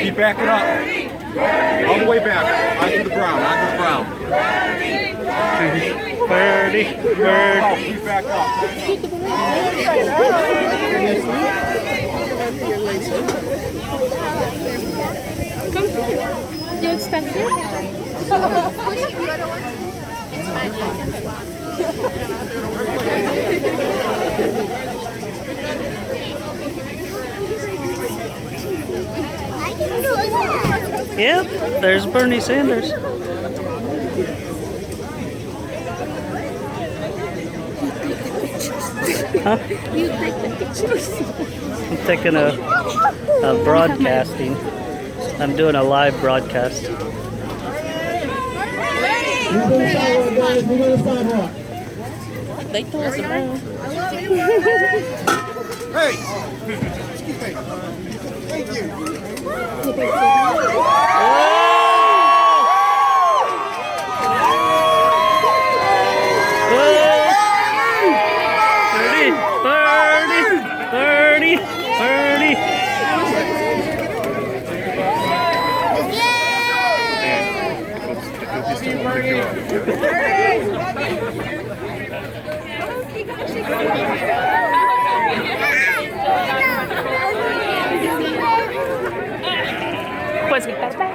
Keep backing up. All the way back. Onto the ground. Birdie. Oh, keep back up. You expect it? Yep, there's Bernie Sanders. Huh? I'm taking a broadcasting. I'm doing a live broadcast. They told us around. Hey! Thank you. Birdie. Puedes gritar.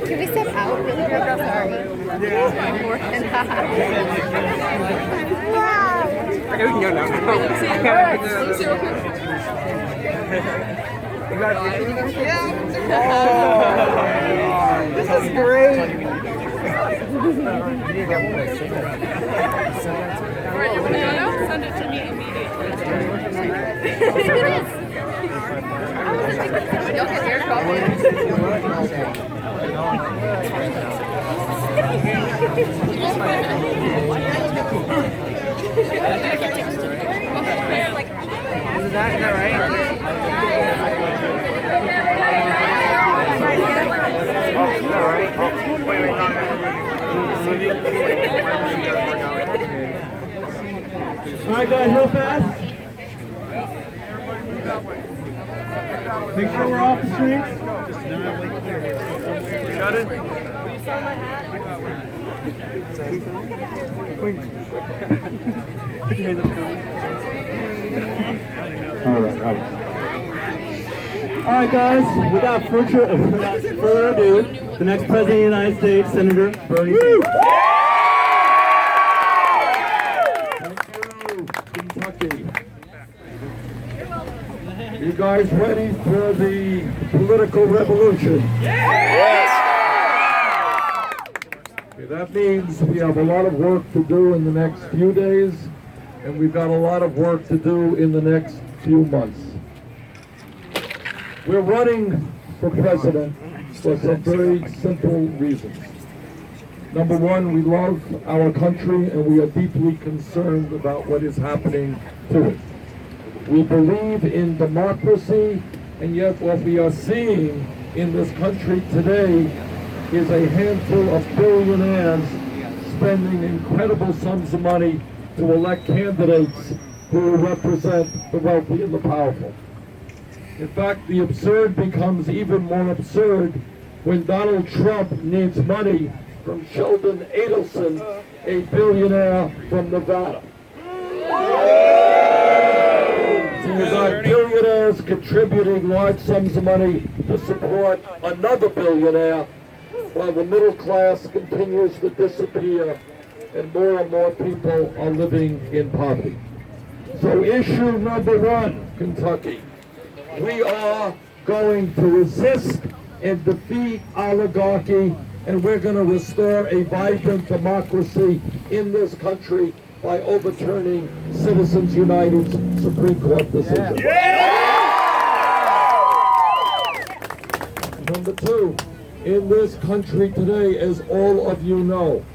Can we step out really quick? Sorry. Wow. I know you can go now. This is great. Send it to me immediately. Is that right? All right, guys, real fast. Make sure we're off the streets. Got it? All right, guys, without further ado, the next President of the United States, Senator Bernie Sanders. Kentucky. You guys ready for the political revolution? Yes. Okay, that means we have a lot of work to do in the next few days, and we've got a lot of work to do in the next few months. We're running for president for some very simple reasons. Number one, we love our country and we are deeply concerned about what is happening to it. We believe in democracy, and yet what we are seeing in this country today is a handful of billionaires spending incredible sums of money to elect candidates who represent the wealthy and the powerful. In fact, the absurd becomes even more absurd when Donald Trump needs money from Sheldon Adelson, a billionaire from Nevada. So you got billionaires contributing large sums of money to support another billionaire, while the middle class continues to disappear and more people are living in poverty. So issue number one, Kentucky. We are going to resist and defeat oligarchy, and we're going to restore a vibrant democracy in this country by overturning Citizens United's Supreme Court decision. Number two, in this country today, as all of you know,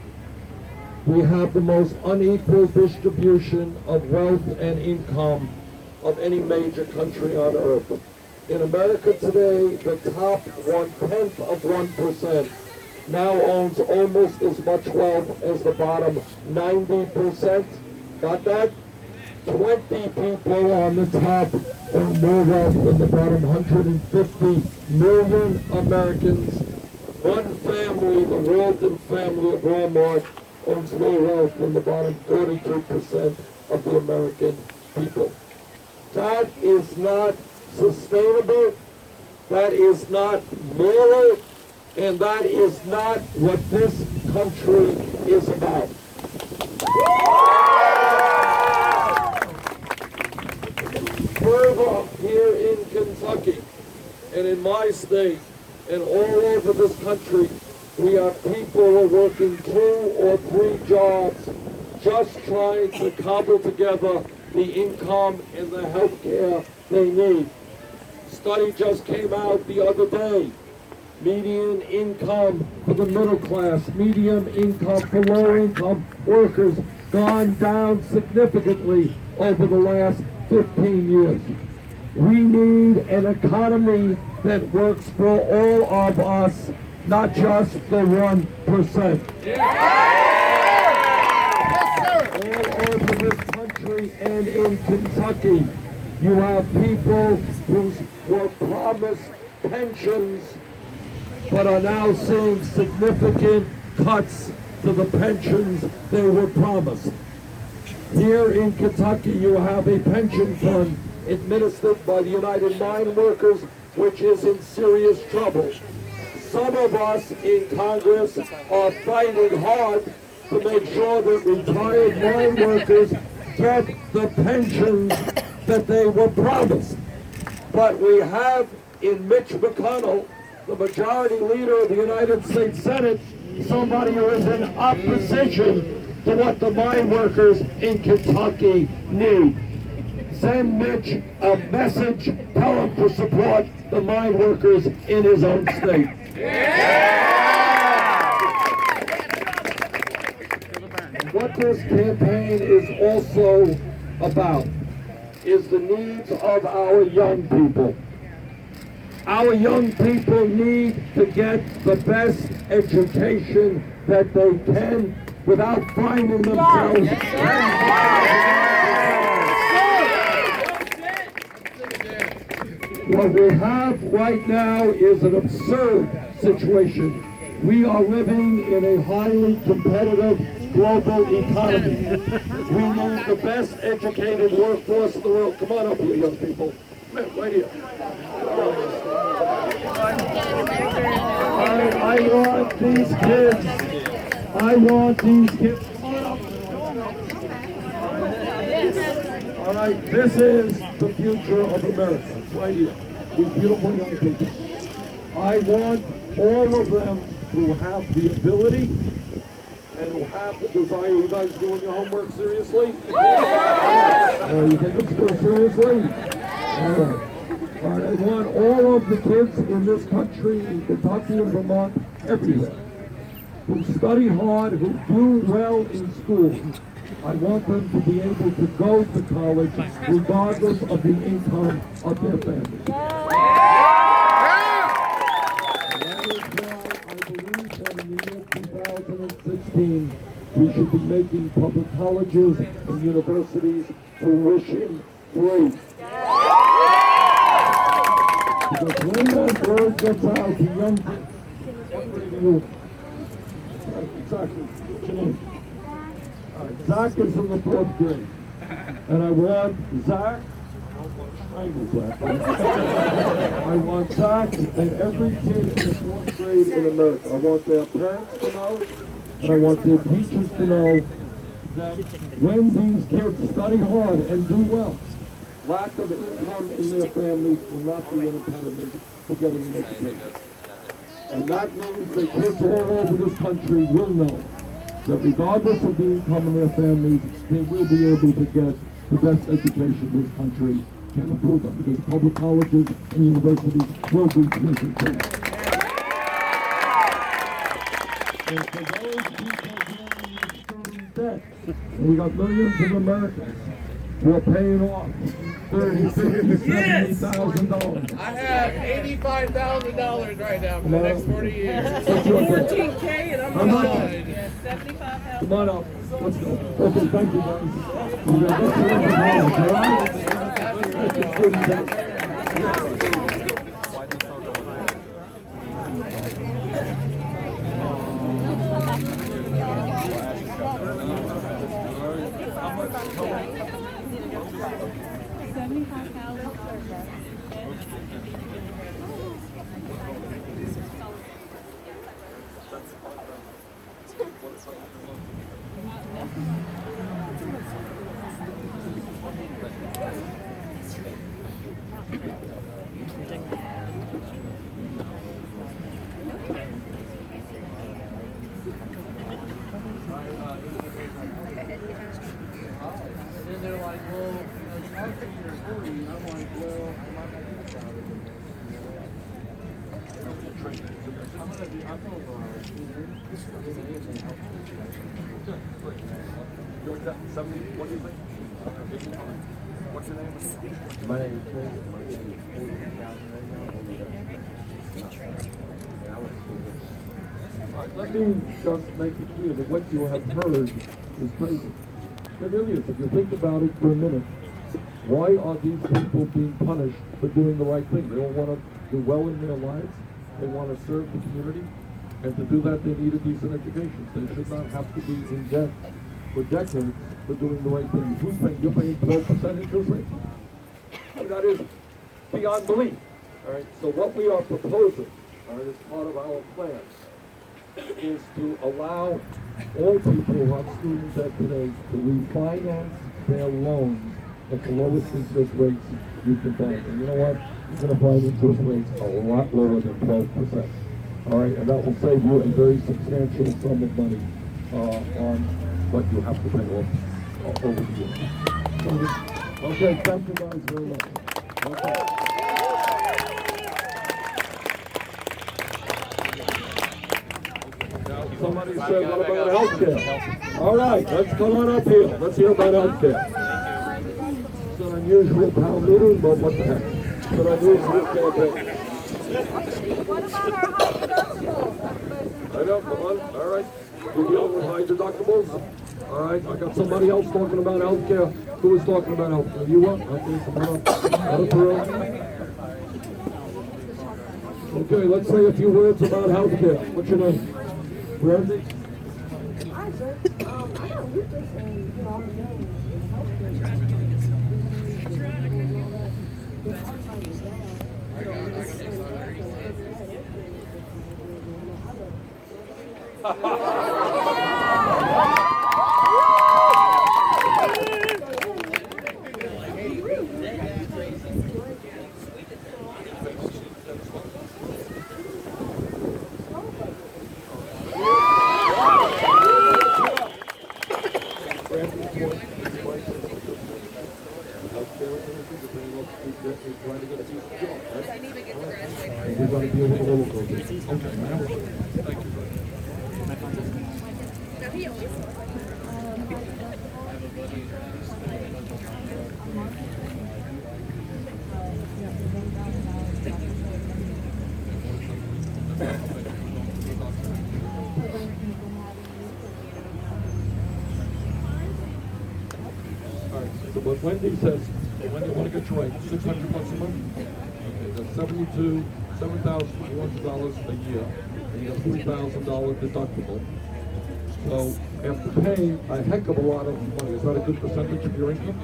we have the most unequal distribution of wealth and income of any major country on earth. In America today, the top 1/10 of 1% now owns almost as much wealth as the bottom 90%. Got that? 20 people on the top own more wealth than the bottom 150 million Americans. One family, the Walton family of Walmart, owns more wealth than the bottom 42% of the American people. That is not sustainable, that is not moral, and that is not what this country is about. Further, here in Kentucky, and in my state, and all over this country, we have people who are working 2 or 3 jobs just trying to cobble together the income and the health care they need. Study just came out the other day. Median income for the middle class, median income for low-income workers gone down significantly over the last 15 years. We need an economy that works for all of us, not just the 1%. All over this country and in Kentucky, you have people who were promised pensions but are now seeing significant cuts to the pensions they were promised. Here in Kentucky, you have a pension fund administered by the United Mine Workers, which is in serious trouble. Some of us in Congress are fighting hard to make sure that retired mine workers get the pensions that they were promised. But we have in Mitch McConnell, the majority leader of the United States Senate, somebody who is in opposition to what the mine workers in Kentucky need. Send Mitch a message, tell him to support the mine workers in his own state. What this campaign is also about is the needs of our young people. Our young people need to get the best education that they can without finding themselves. What we have right now is an absurd situation. We are living in a highly competitive global economy. We need the best educated workforce in the world. Come on up here, young people. Right here. I want these kids. I want these kids. All right, this is the future of America. It's right here. These beautiful young people. I want all of them who have the ability and who have the desire. You guys doing your homework seriously? You take it still seriously? All right. All right. I want all of the kids in this country, in Kentucky and Vermont, everywhere, who study hard, who do well in school. I want them to be able to go to college regardless of the income of their family. That is why I believe that in the year 2016, We should be making public colleges and universities tuition free. Because when that word gets out to young people, exactly, what's your name? Zach is in the 4th grade. And I want Zach, I want Zach and every kid in the 4th grade in America. I want their parents to know, and I want their teachers to know that when these kids study hard and do well, lack of income in their families will not be an impediment to getting an education. And that means that kids all over this country will know that regardless of the income in their families, they will be able to get the best education this country can afford them, because public colleges and universities will be tuition free. And for those people who are in student debt, we got millions of Americans who are paying off $30,000, $50,000, $70,000. I have $85,000 right now for the next 40 years. 14K and I'm behind. 75,000. Come on up. Let's go. Okay, thank you guys. We got this one from home, all right? And they're like, well, I think you're 40. I'm like, well, I'm not going to do that. I'm going to be, I'm What do you think? What's your name? My name is Let me just make it clear that what you have heard is crazy. It really is. If you think about it for a minute, why are these people being punished for doing the right thing? They all want to do well in their lives. They want to serve the community. And to do that, they need a decent education. They should not have to be in debt for decades for doing the right thing. Who's paying? You're paying 12% interest rate? I mean, that is beyond belief. All right. So what we are proposing, all right, as part of our plan, is to allow all people who have student debt today to refinance their loans at the lowest interest rates you can find. And you know what? You're going to find interest rates a lot lower than 12%. All right, and that will save you a very substantial sum of money on what you have to pay off over the years. Okay, thank you guys very much. Okay. Somebody said, what about healthcare? All right, let's come on up here. Let's hear about healthcare. It's an unusual town meeting, but what the heck? It's an unusual campaign. What about our hospitals? I know, come on. All right. We deal with high deductibles. All right, I got somebody else talking about healthcare. Who is talking about healthcare? You what? Okay, come on up. Out of the room. Okay, let's say a few words about healthcare. What's your name? Randy? Hi, sir. I got lupus and, you know, I'm doing We're going to deal with all of those. Okay, ma'am. Thank you. So what Wendy says, Wendy, I want to get you right, $600 a month? Okay, that's $7,200 a year, and you have $3,000 deductible. So after paying a heck of a lot of money, is that a good percentage of your income?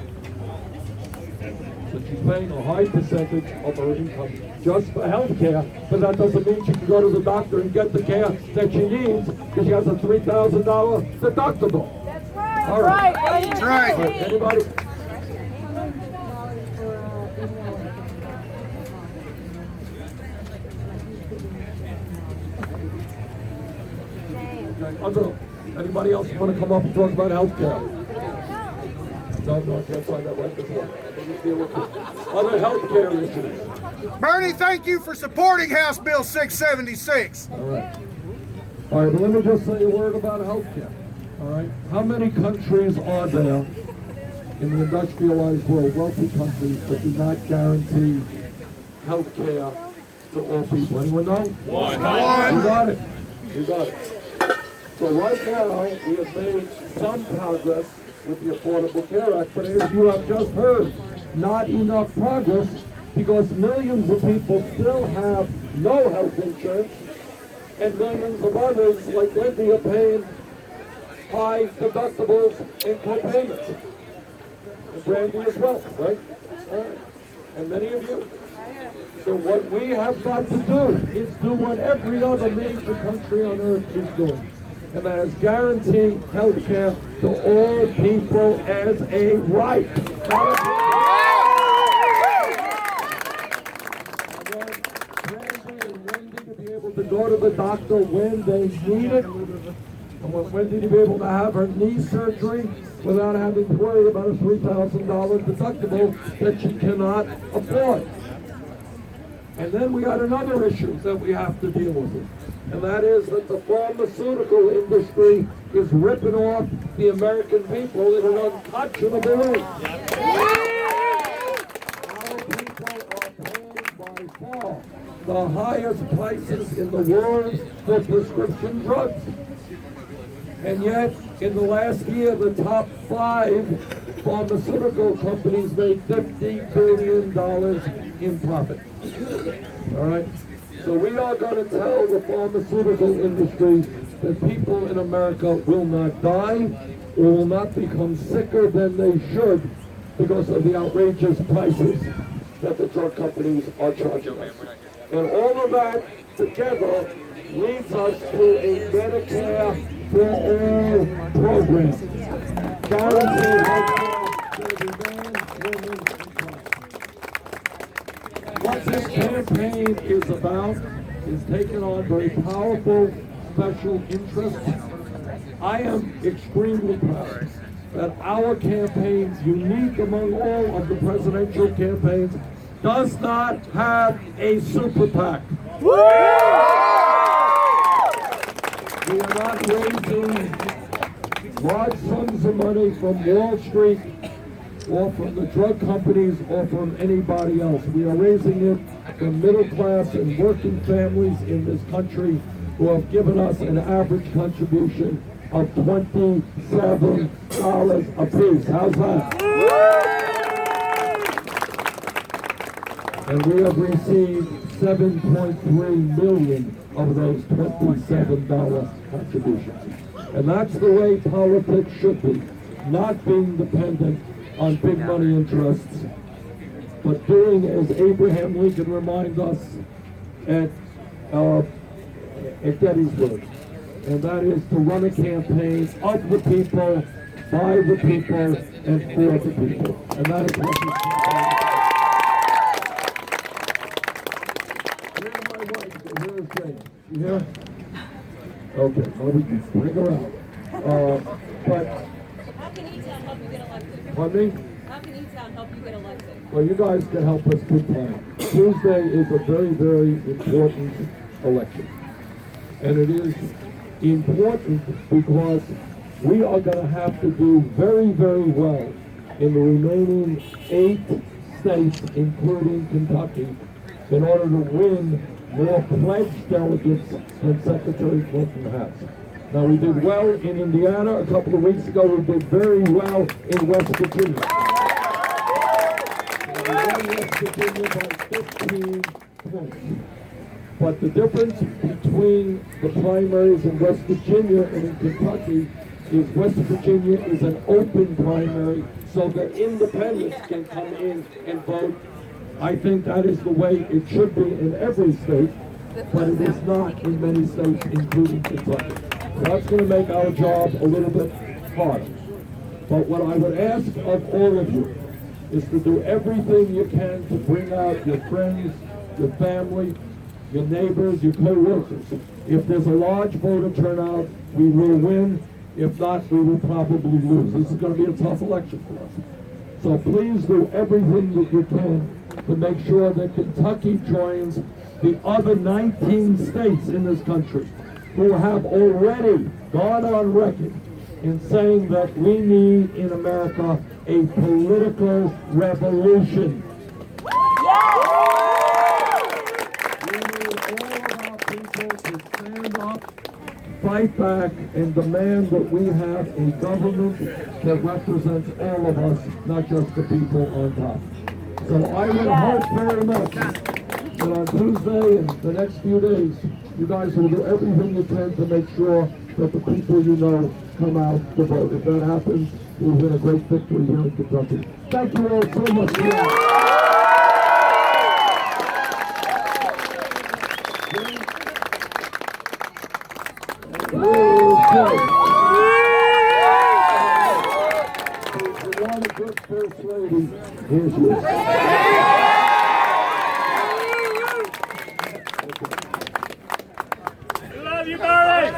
So she's paying a high percentage of her income just for health care, but that doesn't mean she can go to the doctor and get the care that she needs because she has a $3,000 deductible. That's right. All right. That's right. All right. Anybody? Okay. Anybody else want to come up and talk about health care? No, I can't find that right this one. Let me deal with it. Other health care issues. Bernie, thank you for supporting House Bill 676. All right. All right, but let me just say a word about health care. All right. How many countries are there in the industrialized world, wealthy countries, that do not guarantee health care to all people? Anyone know? One. You got it. You got it. So right now, we have made some progress with the Affordable Care Act, but as you have just heard, not enough progress because millions of people still have no health insurance, and millions of others, like Wendy, are paying high deductibles and co-payments. And Brandy as well, right? All right. And many of you. So what we have got to do is do what every other major country on earth is doing. And that is guaranteeing health care to all people as a right. Brandy and Wendy to be able to go to the doctor when they need it. I want Wendy to be able to have her knee surgery without having to worry about a $3,000 deductible that she cannot afford. And then we got another issue that we have to deal with. And that is that the pharmaceutical industry is ripping off the American people in an unconscionable way. Our people are paying by far the highest prices in the world for prescription drugs. And yet, in the last year, the top 5 pharmaceutical companies made $50 billion in profit. All right? So we are going to tell the pharmaceutical industry that people in America will not die or will not become sicker than they should because of the outrageous prices that the drug companies are charging us. And all of that together leads us to a Medicare for all program. Guaranteed health care for every man, woman, and child. What this campaign is about is taking on very powerful special interests. I am extremely proud that our campaign, unique among all of the presidential campaigns, does not have a super PAC. We are not raising large sums of money from Wall Street or from the drug companies or from anybody else. We are raising it from middle class and working families in this country who have given us an average contribution of $27 apiece. How's that? And we have received $7.3 million of those $27 contributions. And that's the way politics should be, not being dependent on big money interests, but doing as Abraham Lincoln reminded us at Gettysburg, and that is to run a campaign of the people, by the people, and for the people. And that is what this campaign is. Here's my wife, here's Jane. You hear? Okay, well, we can bring her out. But How can E-Town help you get elected? pardon me? How can E-Town help you get elected? Well, you guys can help us big time. Tuesday is a very, very important election. And it is important because we are going to have to do very, very well in the remaining 8 states, including Kentucky, in order to win more pledged delegates than Secretary Clinton has. Now, we did well in Indiana a couple of weeks ago. We did very well in West Virginia. won West Virginia by 15 points. But the difference between the primaries in West Virginia and in Kentucky is West Virginia is an open primary, so that independents can come in and vote. I think that is the way it should be in every state, but it is not in many states, including Kentucky. So that's going to make our job a little bit harder. But what I would ask of all of you is to do everything you can to bring out your friends, your family, your neighbors, your co-workers. If there's a large voter turnout, we will win. If not, we will probably lose. This is going to be a tough election for us. So please do everything that you can to make sure that Kentucky joins the other 19 states in this country who have already gone on record in saying that we need in America a political revolution. We need all of our people to stand up, fight back, and demand that we have a government that represents all of us, not just the people on top. So I would hope very much that on Tuesday and the next few days, you guys will do everything you can to make sure that the people you know come out to vote. If that happens, we'll win a great victory here in Kentucky. Thank you all so much for that. If you want a good first lady, here's yours. Love you, Barry!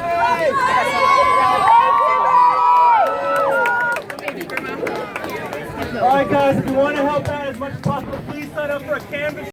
All right, guys, if you want to help out as much as possible, please sign up for a canvas.